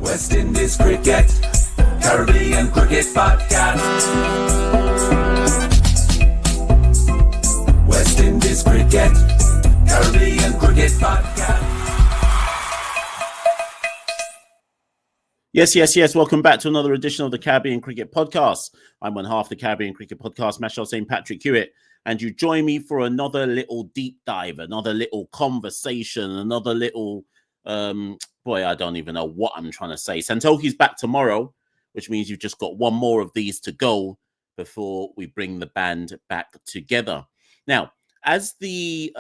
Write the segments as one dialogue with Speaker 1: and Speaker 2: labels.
Speaker 1: West Indies Cricket, Caribbean Cricket Podcast. West Indies Cricket, Caribbean Cricket Podcast.
Speaker 2: Yes. Welcome back to another edition of the Caribbean Cricket Podcast. I'm one half the Caribbean Cricket Podcast, Mashal St. Patrick Hewitt, and you join me for another little deep dive, another little conversation, another little, I don't even know what I'm trying to say. Santoki's back tomorrow, which means you've just got one more of these to go before we bring the band back together. Now, as the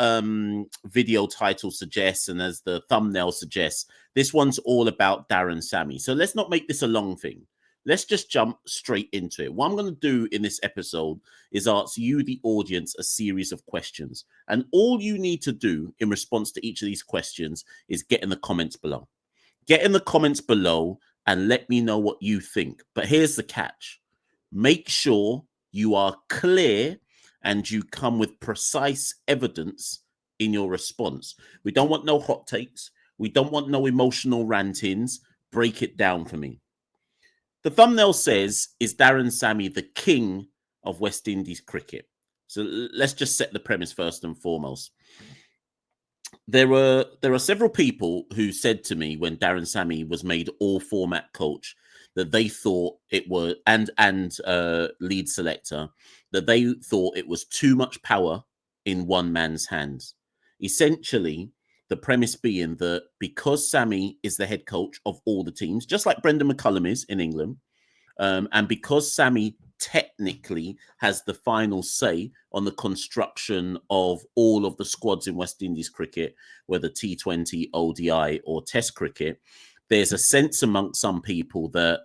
Speaker 2: video title suggests and as the thumbnail suggests, this one's all about Daren Sammy. So let's not make this a long thing. Let's just jump straight into it. What I'm going to do in this episode is ask you, the audience, a series of questions. And all you need to do in response to each of these questions is get in the comments below. Get in the comments below and let me know what you think. But here's the catch. Make sure you are clear and you come with precise evidence in your response. We don't want no hot takes. We don't want no emotional rantings. Break it down for me. The thumbnail says, is Daren Sammy the king of West Indies cricket? So let's just set the premise first and foremost. There are several people who said to me when Daren Sammy was made all-format coach that they thought it was, and lead selector, that they thought it was too much power in one man's hands. Essentially, the premise being that because Sammy is the head coach of all the teams, just like Brendan McCullum is in England, and because Sammy technically has the final say on the construction of all of the squads in West Indies cricket, whether T20, ODI, or Test cricket, there's a sense amongst some people that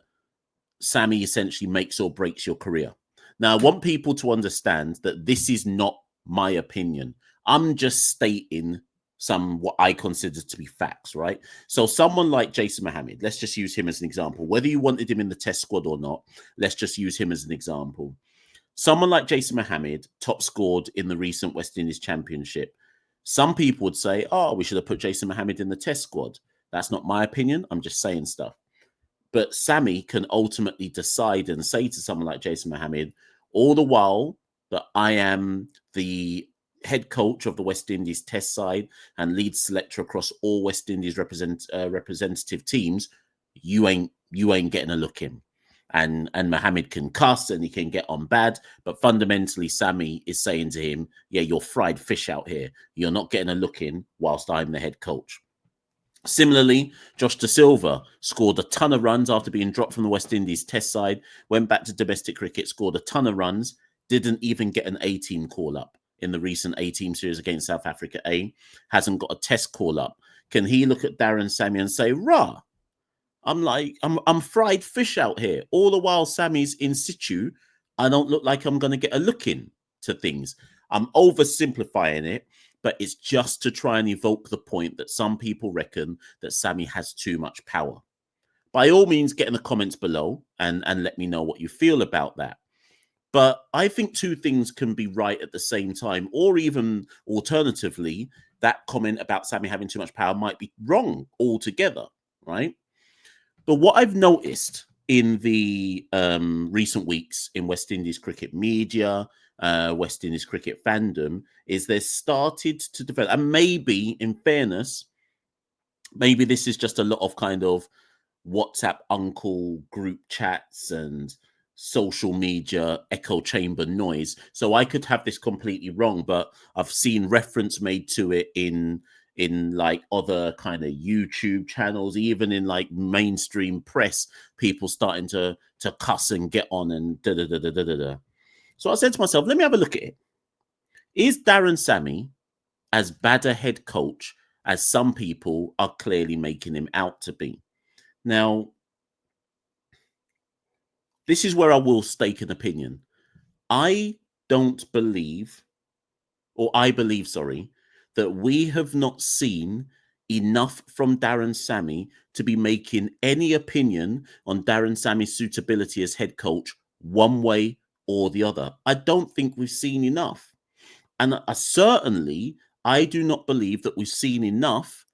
Speaker 2: Sammy essentially makes or breaks your career. Now, I want people to understand that this is not my opinion. I'm just stating some what I consider to be facts, right? So someone like Jason Mohammed, let's just use him as an example. Whether you wanted him in the Test squad or not, let's just use him as an example. Someone like Jason Mohammed, top scored in the recent West Indies Championship. Some people would say, oh, we should have put Jason Mohammed in the Test squad. That's not my opinion. I'm just saying stuff. But Sammy can ultimately decide and say to someone like Jason Mohammed, all the while that I am the head coach of the West Indies Test side and lead selector across all West Indies representative teams, you ain't getting a look in. And Mohammed can cuss and he can get on bad, but fundamentally Sammy is saying to him, yeah, you're fried fish out here. You're not getting a look in whilst I'm the head coach. Similarly, Josh De Silva scored a ton of runs after being dropped from the West Indies Test side, went back to domestic cricket, scored a ton of runs, didn't even get an A-team call-up in the recent A-team series against South Africa A, hasn't got a Test call-up. Can he look at Daren Sammy and say, rah, I'm fried fish out here. All the while Sammy's in situ, I don't look like I'm going to get a look in to things. I'm oversimplifying it, but it's just to try and evoke the point that some people reckon that Sammy has too much power. By all means, get in the comments below and let me know what you feel about that. But I think two things can be right at the same time, or even alternatively, that comment about Sammy having too much power might be wrong altogether, right? But what I've noticed in the recent weeks in West Indies cricket media, West Indies cricket fandom, is there's started to develop, and maybe in fairness, maybe this is just a lot of kind of WhatsApp uncle group chats and social media echo chamber noise. So I could have this completely wrong, but I've seen reference made to it in like other kind of YouTube channels, even in like mainstream press, people starting to cuss and get on and da-da-da-da-da-da. So I said to myself, let me have a look at it. Is Daren Sammy as bad a head coach as some people are clearly making him out to be? Now, this is where I will stake an opinion. I believe that we have not seen enough from Daren Sammy to be making any opinion on Daren Sammy's suitability as head coach one way or the other. I don't think we've seen enough. And I do not believe that we've seen enough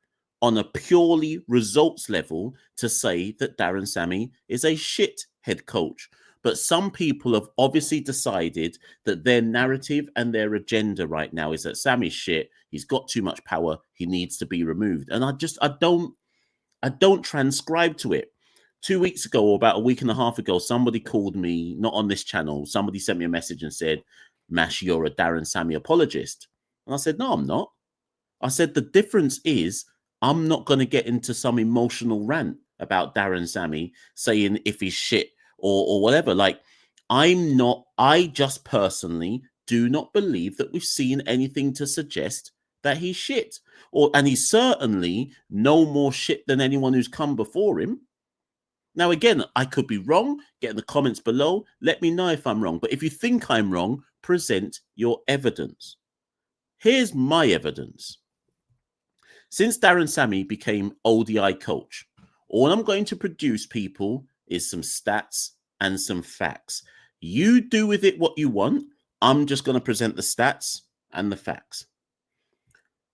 Speaker 2: on a purely results level to say that Daren Sammy is a shit head coach. But some people have obviously decided that their narrative and their agenda right now is that Sammy's shit. He's got too much power. He needs to be removed. And I don't transcribe to it. 2 weeks ago, or about a week and a half ago, somebody called me, not on this channel. Somebody sent me a message and said, Mash, you're a Daren Sammy apologist. And I said, no, I'm not. I said, the difference is I'm not going to get into some emotional rant about Daren Sammy saying if he's shit or whatever. Like, I just personally do not believe that we've seen anything to suggest that he's shit. And he's certainly no more shit than anyone who's come before him. Now, again, I could be wrong. Get in the comments below. Let me know if I'm wrong. But if you think I'm wrong, present your evidence. Here's my evidence. Since Daren Sammy became ODI coach, all I'm going to produce, people, is some stats and some facts. You do with it what you want. I'm just going to present the stats and the facts.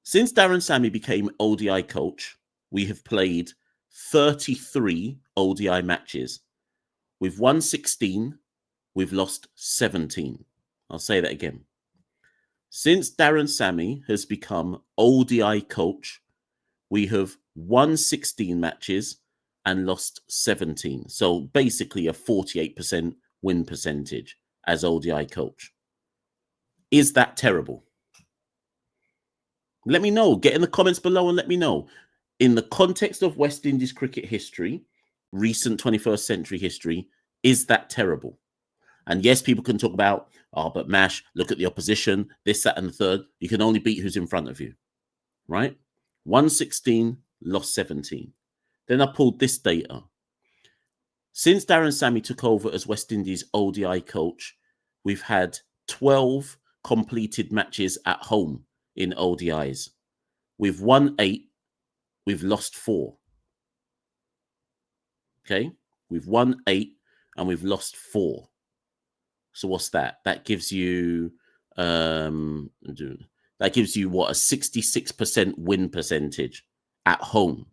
Speaker 2: Since Daren Sammy became ODI coach, we have played 33 ODI matches. We've won 16. We've lost 17. I'll say that again. Since Daren Sammy has become ODI coach, we have won 16 matches and lost 17. So basically a 48% win percentage as ODI coach. Is that terrible? Let me know. Get in the comments below and let me know. In the context of West Indies cricket history, recent 21st century history, is that terrible? And yes, people can talk about, oh, but Mash, look at the opposition, this, that, and the third. You can only beat who's in front of you, right? 116, lost 17. Then I pulled this data. Since Daren Sammy took over as West Indies ODI coach, we've had 12 completed matches at home in ODIs. We've won 8. We've lost 4. Okay? We've won 8 and we've lost 4. So what's that? That gives you what, a 66% win percentage at home.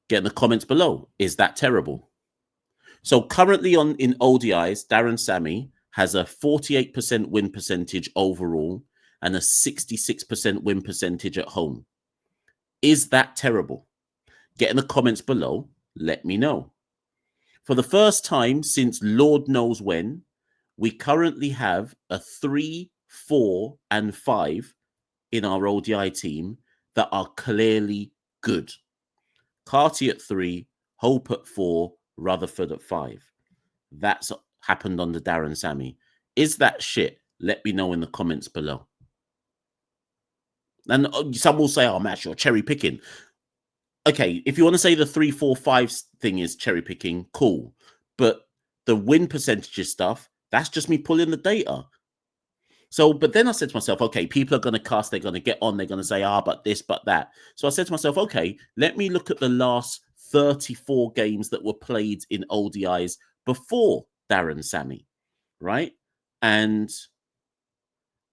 Speaker 2: Get in the comments below. Is that terrible? So currently in ODIs, Daren Sammy has a 48% win percentage overall and a 66% win percentage at home. Is that terrible? Get in the comments below. Let me know. For the first time since Lord knows when, we currently have a 3, 4, and 5 in our ODI team that are clearly good. Carty at 3, Hope at 4, Rutherford at 5. That's happened under Daren Sammy. Is that shit? Let me know in the comments below. And some will say, oh, Mash, you're cherry picking. Okay, if you want to say the 3, 4, 5 thing is cherry picking, cool. But the win percentages stuff, that's just me pulling the data. So, but then I said to myself, okay, people are going to cast, they're going to get on, they're going to say, but this, but that. So I said to myself, okay, let me look at the last 34 games that were played in ODIs before Daren Sammy, right? And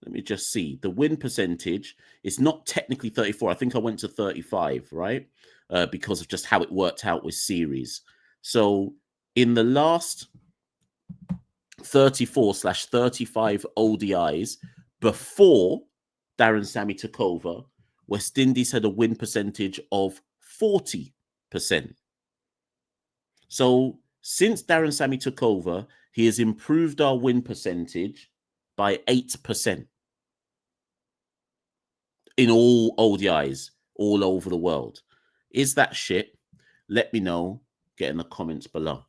Speaker 2: let me just see. The win percentage is not technically 34. I think I went to 35, right? Because of just how it worked out with series. So in the last 34/35 ODIs before Daren Sammy took over, West Indies had a win percentage of 40%. So since Daren Sammy took over, he has improved our win percentage by 8% in all ODIs all over the world. Is that shit? Let me know. Get in the comments below.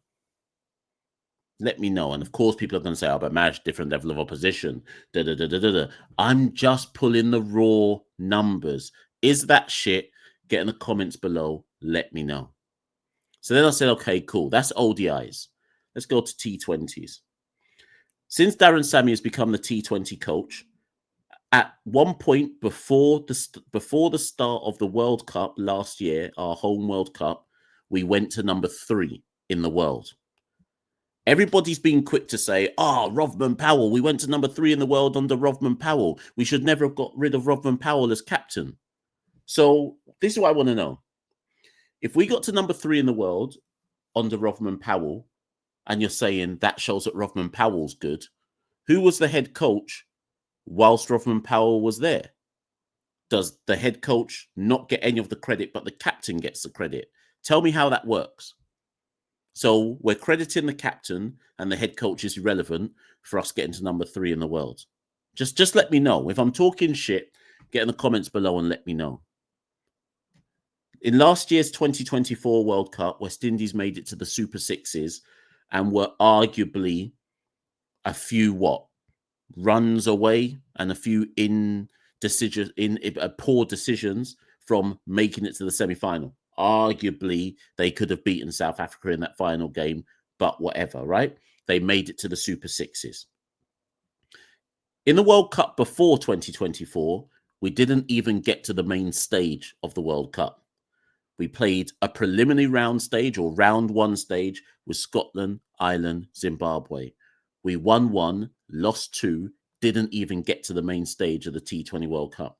Speaker 2: Let me know. And of course, people are going to say, but Mash, different level of opposition. I'm just pulling the raw numbers. Is that shit? Get in the comments below. Let me know. So then I said, okay, cool. That's ODIs. Let's go to T20s. Since Daren Sammy has become the T20 coach, at one point before the start of the World Cup last year, our home World Cup, we went to number 3 in the world. Everybody's been quick to say, Rovman Powell, we went to number 3 in the world under Rovman Powell. We should never have got rid of Rovman Powell as captain. So this is what I want to know. If we got to number 3 in the world under Rothman Powell, and you're saying that shows that Rothman Powell's good, who was the head coach whilst Rothman Powell was there? Does the head coach not get any of the credit, but the captain gets the credit? Tell me how that works. So we're crediting the captain, and the head coach is irrelevant for us getting to number 3 in the world. Just let me know. If I'm talking shit, get in the comments below and let me know. In last year's 2024 World Cup, West Indies made it to the Super Sixes and were arguably a few runs away and a few poor decisions from making it to the semi-final. Arguably, they could have beaten South Africa in that final game, but whatever, right? They made it to the Super Sixes. In the World Cup before 2024, we didn't even get to the main stage of the World Cup. We played a preliminary round stage or round 1 stage with Scotland, Ireland, Zimbabwe. We won 1, lost 2, didn't even get to the main stage of the T20 World Cup.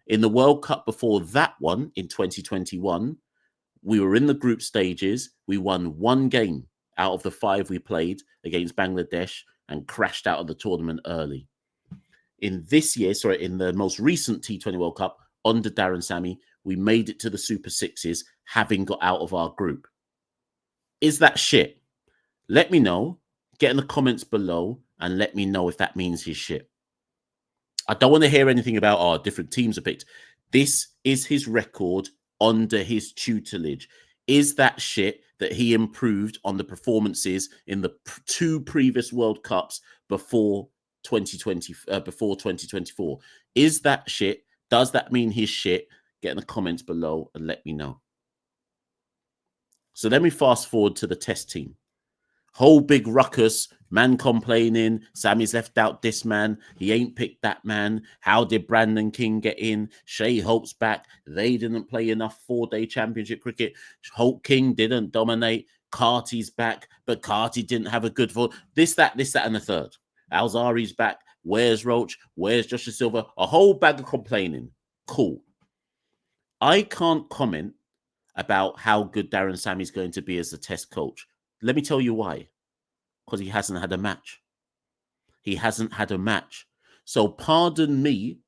Speaker 2: In the World Cup before that one, in 2021, we were in the group stages. We won 1 game out of the 5 we played against Bangladesh and crashed out of the tournament early. In the most recent T20 World Cup under Daren Sammy, we made it to the Super Sixes, having got out of our group. Is that shit? Let me know. Get in the comments below and let me know if that means he's shit. I don't want to hear anything about, different teams are picked. This is his record under his tutelage. Is that shit that he improved on the performances in the 2 previous World Cups before 2024? Is that shit? Does that mean he's shit? Get in the comments below and let me know. So let me fast forward to the test team. Whole big ruckus, man complaining, Sammy's left out this man, he ain't picked that man. How did Brandon King get in? Shea Hope's back. They didn't play enough 4-day championship cricket. Hope King didn't dominate. Carty's back, but Carty didn't have a good vote. This, that, and the third. Alzari's back. Where's Roach? Where's Joshua Silver? A whole bag of complaining. Cool. I can't comment about how good Daren Sammy's going to be as a test coach. Let me tell you why. Because he hasn't had a match. He hasn't had a match. So pardon me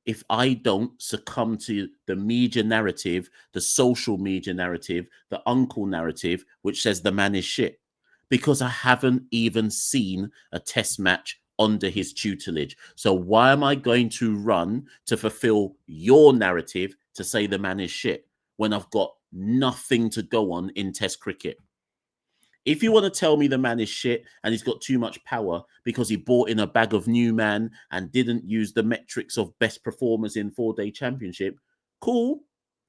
Speaker 2: if I don't succumb to the media narrative, the social media narrative, the uncle narrative, which says the man is shit. Because I haven't even seen a test match under his tutelage. So why am I going to run to fulfill your narrative to say the man is shit when I've got nothing to go on in test cricket? If you want to tell me the man is shit and he's got too much power because he bought in a bag of new man and didn't use the metrics of best performers in 4-day championship, cool.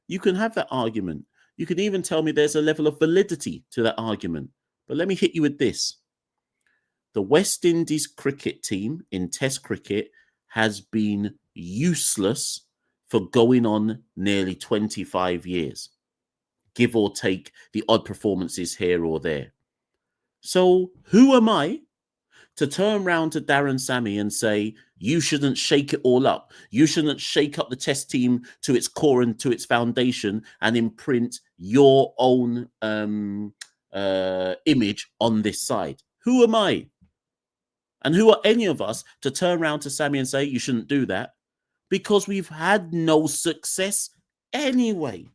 Speaker 2: You can have that argument. You can even tell me there's a level of validity to that argument. But let me hit you with this. The West Indies cricket team in test cricket has been useless for going on nearly 25 years, give or take the odd performances here or there. So who am I to turn around to Daren Sammy and say, you shouldn't shake it all up. You shouldn't shake up the test team to its core and to its foundation and imprint your own image on this side? Who am I? And who are any of us to turn around to Sammy and say, you shouldn't do that? Because we've had no success anyway.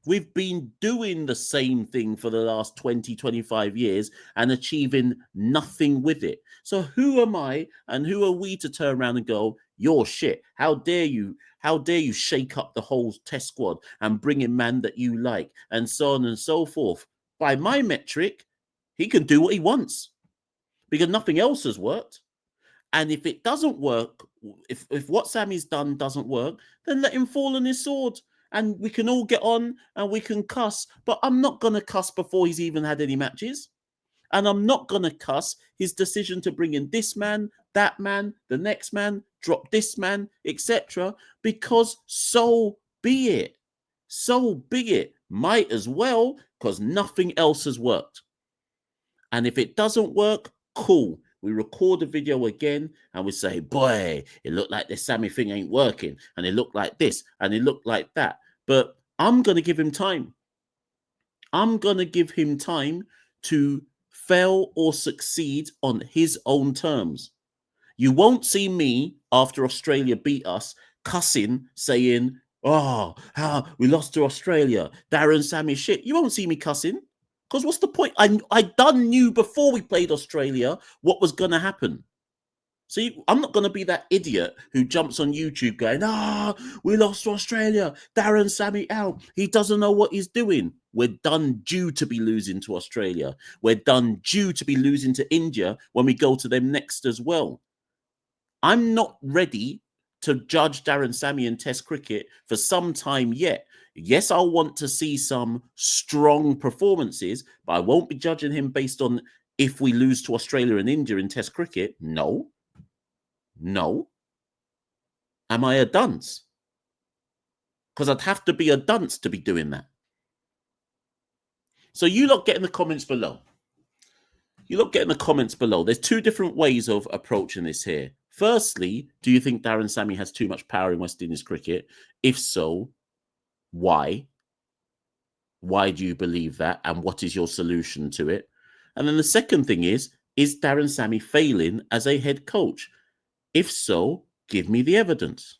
Speaker 2: We've been doing the same thing for the last 20, 25 years and achieving nothing with it. So who am I and who are we to turn around and go, you're shit? How dare you? How dare you shake up the whole test squad and bring in man that you like and so on and so forth? By my metric, he can do what he wants because nothing else has worked. And if it doesn't work, if what Sammy's done doesn't work, then let him fall on his sword. And we can all get on and we can cuss. But I'm not going to cuss before he's even had any matches. And I'm not going to cuss his decision to bring in this man, that man, the next man, drop this man, etc. Because so be it. So be it. Might as well, because nothing else has worked. And if it doesn't work, cool. we record the video again, and we say, boy, it looked like this Sammy thing ain't working, and it looked like this, and it looked like that. But I'm going to give him time. I'm going to give him time to fail or succeed on his own terms. You won't see me after Australia beat us cussing, saying, oh, we lost to Australia. Daren Sammy shit. You won't see me cussing. Because what's the point? I done knew before we played Australia what was going to happen. See, I'm not going to be that idiot who jumps on YouTube going, we lost to Australia. Daren Sammy out. He doesn't know what he's doing. We're done due to be losing to Australia. We're done due to be losing to India when we go to them next as well. I'm not ready to judge Daren Sammy in Test cricket for some time yet. Yes, I'll want to see some strong performances, but I won't be judging him based on if we lose to Australia and India in Test cricket. No. Am I a dunce? Because I'd have to be a dunce to be doing that. So you lot get in the comments below. There's two different ways of approaching this here. Firstly, do you think Daren Sammy has too much power in West Indies cricket? If so, why? Why do you believe that? And what is your solution to it? And then the second thing is Daren Sammy failing as a head coach? If so, give me the evidence.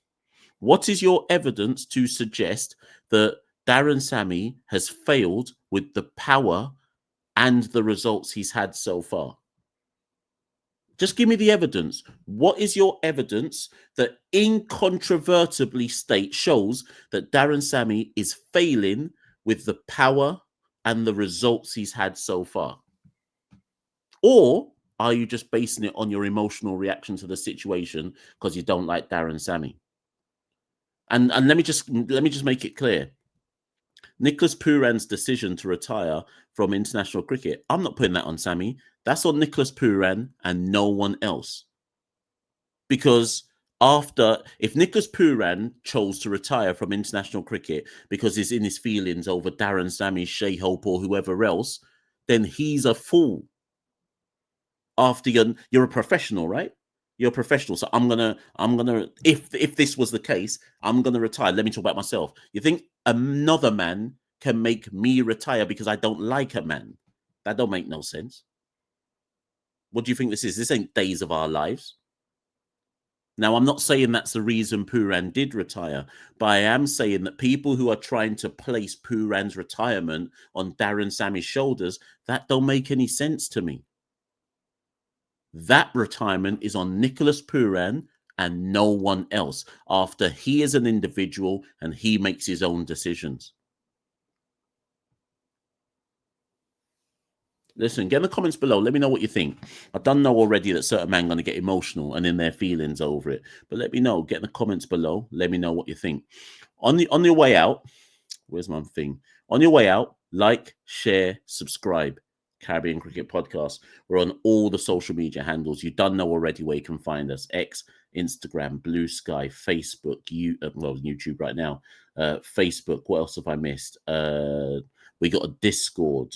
Speaker 2: What is your evidence to suggest that Daren Sammy has failed with the power and the results he's had so far? Just give me the evidence. What is your evidence that incontrovertibly shows that Daren Sammy is failing with the power and the results he's had so far? Or are you just basing it on your emotional reaction to the situation because you don't like Daren Sammy? And let me just make it clear. Nicholas Pooran's decision to retire from international cricket, I'm not putting that on Sammy. That's on Nicholas Pooran and no one else. Because if Nicholas Pooran chose to retire from international cricket because he's in his feelings over Daren Sammy, Shai Hope, or whoever else, then he's a fool. After you're a professional, right? You're a professional. So I'm gonna if this was the case, I'm gonna retire. Let me talk about myself. You think another man can make me retire because I don't like a man? That don't make no sense. What do you think this is? This ain't Days of Our Lives. Now, I'm not saying that's the reason Pooran did retire, but I am saying that people who are trying to place Pooran's retirement on Daren Sammy's shoulders, that don't make any sense to me. That retirement is on Nicholas Pooran and no one else after he is an individual and he makes his own decisions. Listen, get in the comments below. Let me know what you think. I don't know already that certain men are going to get emotional and in their feelings over it. But let me know. Get in the comments below. Let me know what you think. On your way out, where's my thing? On your way out, like, share, subscribe. Caribbean Cricket Podcast. We're on all the social media handles. You don't know already where you can find us. X, Instagram, Blue Sky, Facebook, YouTube right now. Facebook. What else have I missed? We got a Discord.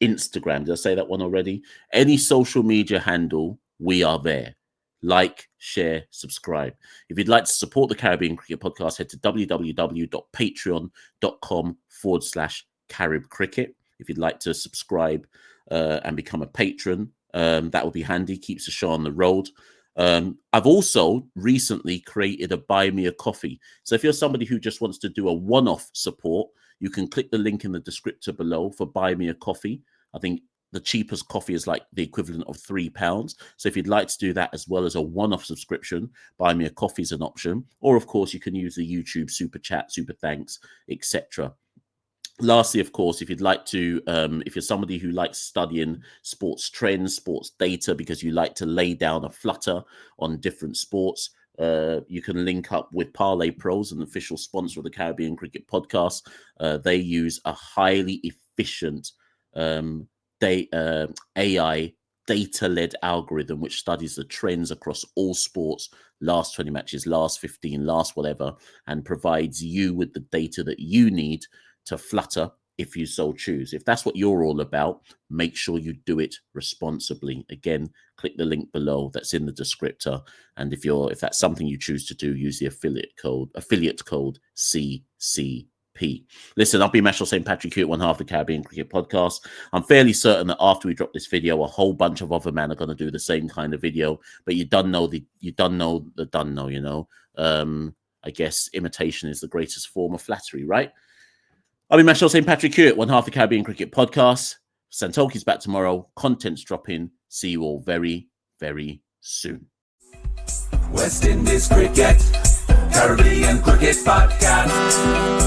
Speaker 2: Instagram. Did I say that one already? Any social media handle, we are there. Like, share, subscribe. If you'd like to support the Caribbean Cricket Podcast, head to www.patreon.com/Carib Cricket. If you'd like to subscribe and become a patron, that would be handy. Keeps the show on the road. I've also recently created a Buy Me a Coffee. So if you're somebody who just wants to do a one-off support, you can click the link in the descriptor below for Buy Me a Coffee. I think the cheapest coffee is like the equivalent of £3. So if you'd like to do that as well as a one-off subscription, Buy Me a Coffee is an option. Or, of course, you can use the YouTube super chat, super thanks, etc. Lastly, of course, if you'd like to, if you're somebody who likes studying sports trends, sports data, because you like to lay down a flutter on different sports, you can link up with Parlay Pros, an official sponsor of the Caribbean Cricket Podcast. They use a highly efficient AI data-led algorithm which studies the trends across all sports, last 20 matches, last 15, last whatever, and provides you with the data that you need to flutter if you so choose. If that's what you're all about, make sure you do it responsibly. Again, click the link below that's in the descriptor. And if that's something you choose to do, use the affiliate code CCP. Listen, I've been Mashal St. Patrick Hewitt, one half the Caribbean Cricket Podcast. I'm fairly certain that after we drop this video, a whole bunch of other men are going to do the same kind of video. But you don't know, you know. I guess imitation is the greatest form of flattery, right? I'll be Mashal St. Patrick Hewitt, one half the Caribbean Cricket Podcast. Santoki's back tomorrow. Content's dropping. See you all very, very soon.
Speaker 1: West Indies Cricket, Caribbean Cricket Podcast.